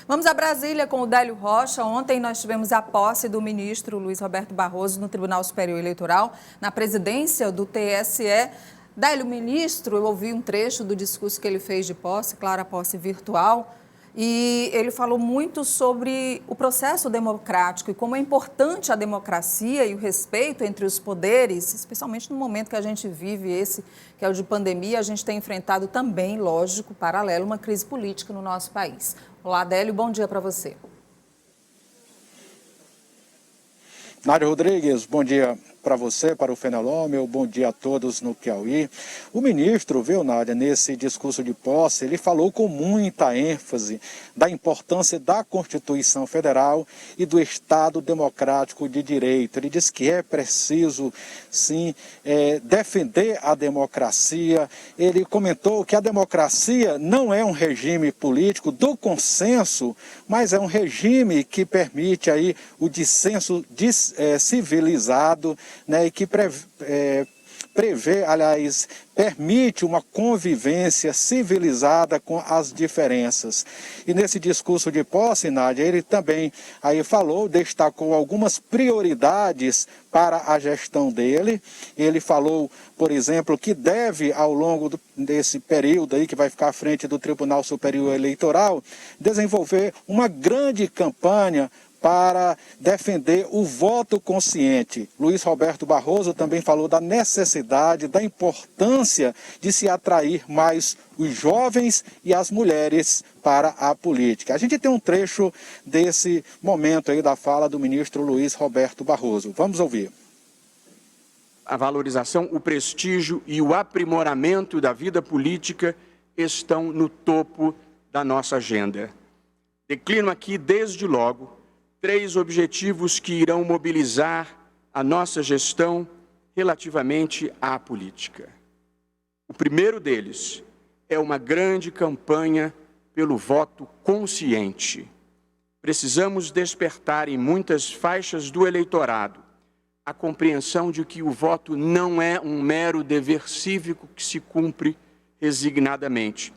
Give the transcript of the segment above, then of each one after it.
Vamos a Brasília com o Délio Rocha. Ontem nós tivemos a posse do ministro Luiz Roberto Barroso no Tribunal Superior Eleitoral, na presidência do TSE. Délio, ministro, eu ouvi um trecho do discurso que ele fez de posse, claro, a posse virtual, e ele falou muito sobre o processo democrático e como é importante a democracia e o respeito entre os poderes, especialmente no momento que a gente vive esse, que é o de pandemia. A gente tem enfrentado também, lógico, paralelo, uma crise política no nosso país. Olá, Délio, bom dia para você. Nádia Rodrigues, bom dia para você, para o Fenelon, bom dia a todos no Piauí. O ministro, viu, Nádia, nesse discurso de posse, ele falou com muita ênfase da importância da Constituição Federal e do Estado Democrático de Direito. Ele disse que é preciso, sim, defender a democracia. Ele comentou que a democracia não é um regime político do consenso, mas é um regime que permite aí o dissenso civilizado, né, e que prevê, aliás, permite uma convivência civilizada com as diferenças. E nesse discurso de posse, Nádia, ele também aí falou, destacou algumas prioridades para a gestão dele. Ele falou, por exemplo, que deve, ao longo desse período aí que vai ficar à frente do Tribunal Superior Eleitoral, desenvolver uma grande campanha para defender o voto consciente. Luiz Roberto Barroso também falou da necessidade, da importância de se atrair mais os jovens e as mulheres para a política. A gente tem um trecho desse momento aí da fala do ministro Luiz Roberto Barroso. Vamos ouvir. A valorização, o prestígio e o aprimoramento da vida política estão no topo da nossa agenda. Declino aqui, desde logo, 3 objetivos que irão mobilizar a nossa gestão relativamente à política. O primeiro deles é uma grande campanha pelo voto consciente. Precisamos despertar em muitas faixas do eleitorado a compreensão de que o voto não é um mero dever cívico que se cumpre resignadamente,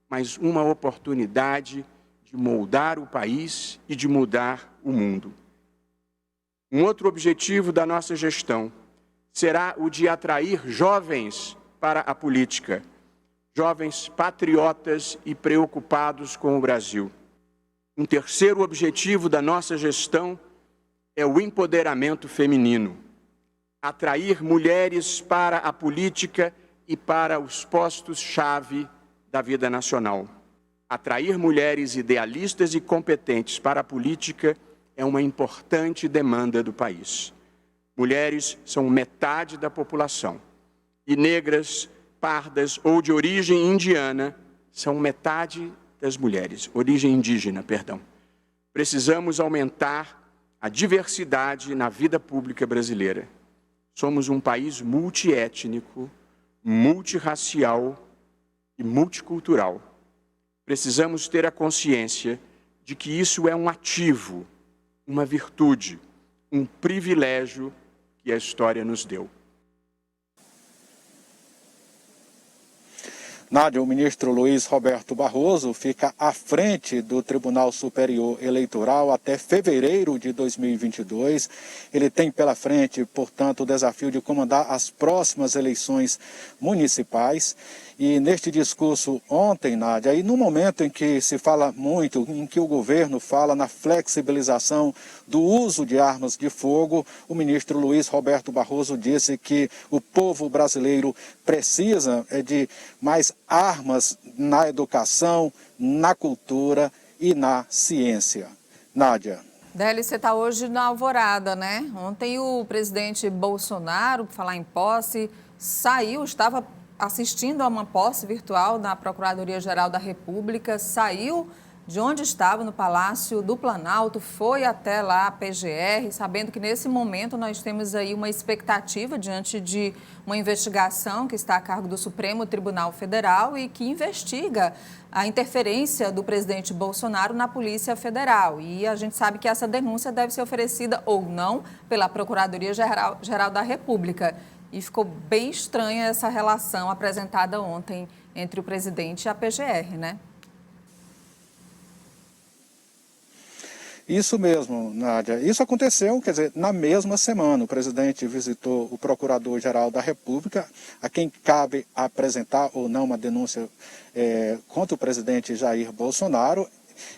mas uma oportunidade de moldar o país e de mudar o mundo. Um outro objetivo da nossa gestão será o de atrair jovens para a política, jovens patriotas e preocupados com o Brasil. Um terceiro objetivo da nossa gestão é o empoderamento feminino, atrair mulheres para a política e para os postos-chave da vida nacional. Atrair mulheres idealistas e competentes para a política é uma importante demanda do país. Mulheres são metade da população e negras, pardas ou de origem indiana são metade das mulheres, origem indígena, perdão. Precisamos aumentar a diversidade na vida pública brasileira. Somos um país multiétnico, multirracial e multicultural. Precisamos ter a consciência de que isso é um ativo, uma virtude, um privilégio que a história nos deu. Nádia, o ministro Luiz Roberto Barroso fica à frente do Tribunal Superior Eleitoral até fevereiro de 2022. Ele tem pela frente, portanto, o desafio de comandar as próximas eleições municipais. E neste discurso ontem, Nádia, e no momento em que se fala muito, em que o governo fala na flexibilização do uso de armas de fogo, o ministro Luiz Roberto Barroso disse que o povo brasileiro precisa de mais armas na educação, na cultura e na ciência. Nádia. Délio, você está hoje na alvorada, né? Ontem o presidente Bolsonaro, por falar em posse, estava assistindo a uma posse virtual na Procuradoria-Geral da República, saiu de onde estava, no Palácio do Planalto, foi até lá a PGR, sabendo que nesse momento nós temos aí uma expectativa diante de uma investigação que está a cargo do Supremo Tribunal Federal e que investiga a interferência do presidente Bolsonaro na Polícia Federal. E a gente sabe que essa denúncia deve ser oferecida ou não pela Procuradoria-Geral da República. E ficou bem estranha essa relação apresentada ontem entre o presidente e a PGR, né? Isso mesmo, Nádia. Isso aconteceu, quer dizer, na mesma semana. O presidente visitou o Procurador-Geral da República, a quem cabe apresentar ou não uma denúncia contra o presidente Jair Bolsonaro.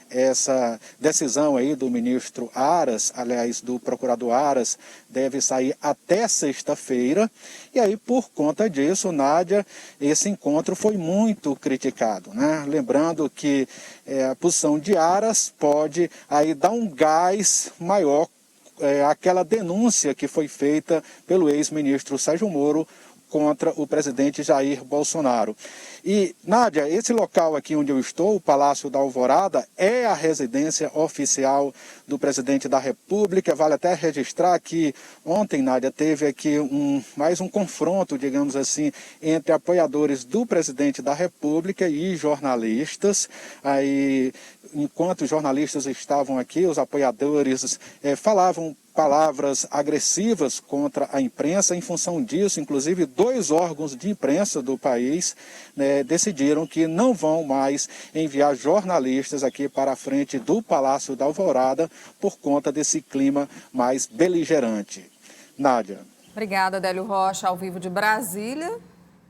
Essa decisão aí do ministro Aras, aliás, do procurador Aras, deve sair até sexta-feira. E aí, por conta disso, Nádia, esse encontro foi muito criticado, né? Lembrando que a posição de Aras pode aí dar um gás maior àquela denúncia que foi feita pelo ex-ministro Sérgio Moro contra o presidente Jair Bolsonaro. E, Nádia, esse local aqui onde eu estou, o Palácio da Alvorada, é a residência oficial do presidente da República. Vale até registrar que ontem, Nádia, teve aqui mais um confronto, digamos assim, entre apoiadores do presidente da República e jornalistas. Aí, enquanto os jornalistas estavam aqui, os apoiadores falavam palavras agressivas contra a imprensa. Em função disso, inclusive, 2 órgãos de imprensa do país decidiram que não vão mais enviar jornalistas aqui para a frente do Palácio da Alvorada por conta desse clima mais beligerante. Nádia. Obrigada, Adélio Rocha, ao vivo de Brasília.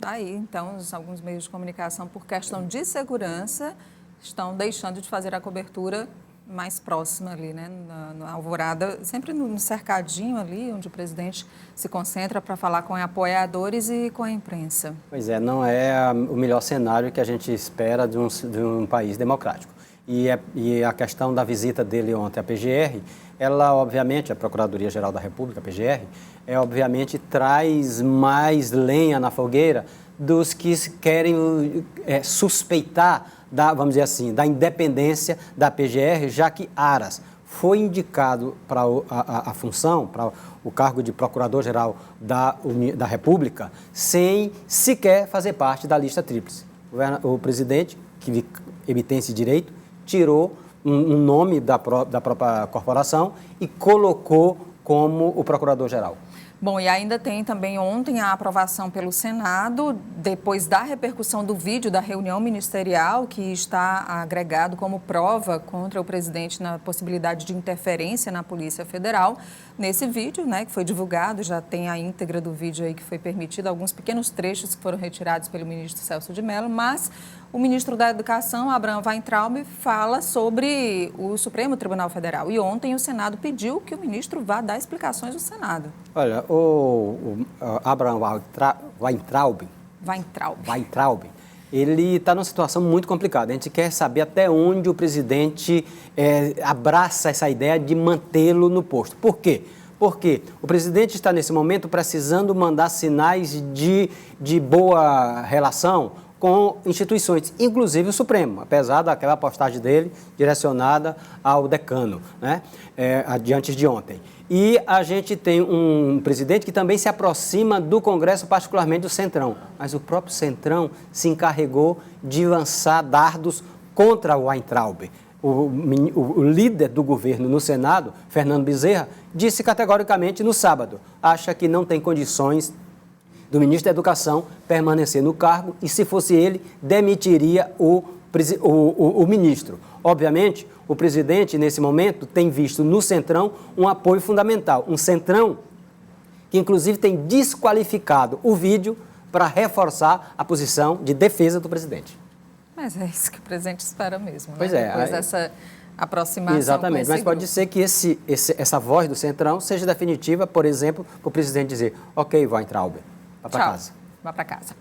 Aí, então, alguns meios de comunicação, por questão de segurança, estão deixando de fazer a cobertura mais próxima ali, né, na Alvorada, sempre no cercadinho ali, onde o presidente se concentra para falar com apoiadores e com a imprensa. Pois é, não é o melhor cenário que a gente espera de um país democrático. E a questão da visita dele ontem à PGR, ela, obviamente, a Procuradoria-Geral da República, a PGR, obviamente traz mais lenha na fogueira dos que querem suspeitar vamos dizer assim, da independência da PGR, já que Aras foi indicado para a função, para o cargo de Procurador-Geral da República, sem sequer fazer parte da lista tríplice. O presidente, que obtém esse direito, tirou um nome da própria corporação e colocou como o Procurador-Geral. Bom, e ainda tem também ontem a aprovação pelo Senado, depois da repercussão do vídeo da reunião ministerial, que está agregado como prova contra o presidente na possibilidade de interferência na Polícia Federal. Nesse vídeo, né, que foi divulgado, já tem a íntegra do vídeo aí que foi permitido, alguns pequenos trechos que foram retirados pelo ministro Celso de Mello, mas o ministro da Educação, Abraham Weintraub, fala sobre o Supremo Tribunal Federal. E ontem o Senado pediu que o ministro vá dar explicações ao Senado. Olha, o Abraham Weintraub, ele está numa situação muito complicada. A gente quer saber até onde o presidente abraça essa ideia de mantê-lo no posto. Por quê? Porque o presidente está, nesse momento, precisando mandar sinais de boa relação com instituições, inclusive o Supremo, apesar daquela postagem dele direcionada ao decano, né, antes de ontem. E a gente tem um presidente que também se aproxima do Congresso, particularmente do Centrão. Mas o próprio Centrão se encarregou de lançar dardos contra o Weintraub. O líder do governo no Senado, Fernando Bezerra, disse categoricamente no sábado, acha que não tem condições do ministro da Educação permanecer no cargo e, se fosse ele, demitiria o ministro. Obviamente, o presidente, nesse momento, tem visto no Centrão um apoio fundamental. Um Centrão que, inclusive, tem desqualificado o vídeo para reforçar a posição de defesa do presidente. Mas é isso que o presidente espera mesmo, né? Pois é. Depois dessa aproximação. Exatamente, mas pode ser que essa voz do Centrão seja definitiva, por exemplo, para o presidente dizer, ok, Weintraub, vá para casa. Vá para casa.